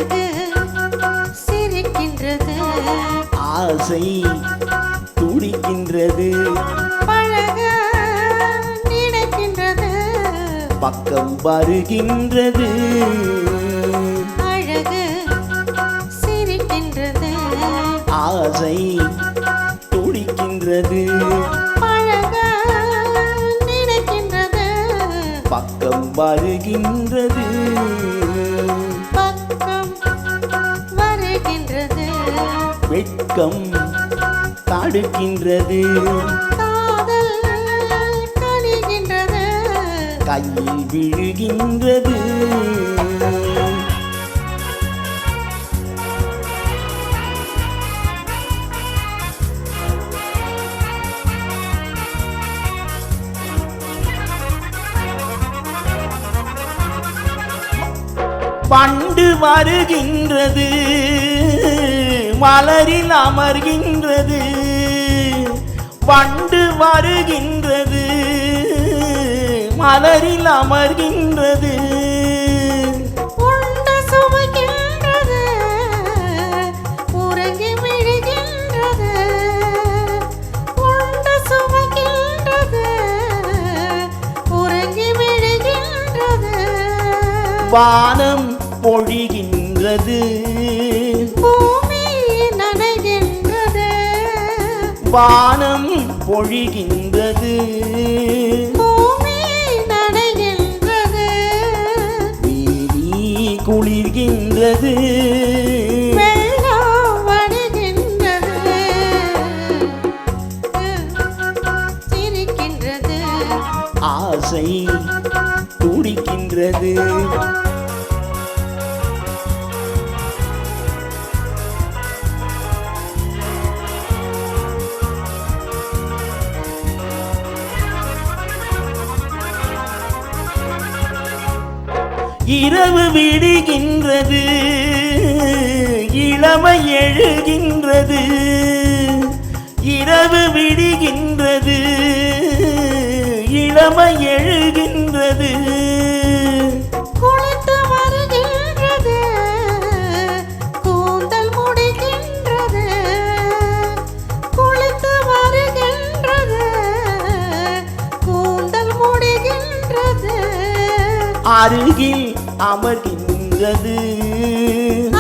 அழகு சிரிக்கின்றது, ஆசை துடிக்கின்றது, பழக நினைக்கின்றது, பக்கம் வருகின்றது. அழகு சிரிக்கின்றது, ஆசை துடிக்கின்றது, பழக நினைக்கின்றது, பக்கம் வருகின்றது. பக்கம் வருகின்றது, வெட்கம் தடுக்கின்றது, காதல் கனிகின்றது, கையில் விழுகின்றது. பண்டு வருகின்றது, மலரில் அமர்கின்றது. பண்டு வருகின்றது, மலரில் அமர்கின்றது. உண்டு சுவைக்கின்றது, உறங்கி விழுகின்றது. உண்டு சுவைக்கின்றது, உறங்கி விழுகின்றது. வானம் பொழிகின்றது, பூமி நனைகின்றது. வானம் பொழிகின்றது, பூமி நனைகின்றது. நீ குளிர்கின்றது. வெள்ளம் வடிகின்றது, சிரிக்கின்றது, ஆசை துடிக்கின்றது. இரவு விடுகின்றது, இளமை எழுகின்றது. இரவு விடுகின்றது, இளமை எழுகின்றது. குளித்து வருகின்றது, கூந்தல் முடிகின்றது. குளித்து வருகின்றது, கூந்தல் முடிகின்றது. அருகில் அமர்கின்றது,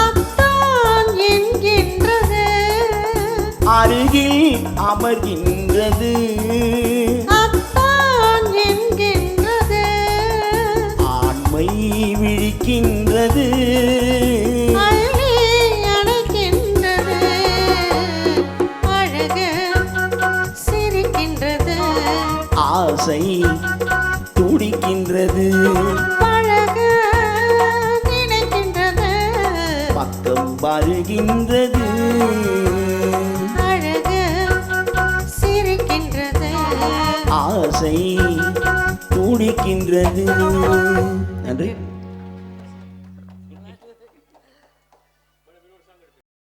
அத்தான் என்கின்றது. அருகில் அமர்கின்றது. அத்தான் என்கின்றது. ஆண்மை விழிக்கின்றது, அள்ளி அணைக்கின்றது. அழகு சிரிக்கின்றது, ஆசை துடிக்கின்றது. பழக நினைக்கின்றது, பக்கம் வருகின்றது. அழகு சிரிக்கின்றது, ஆசை துடிக்கின்றது. நன்றி.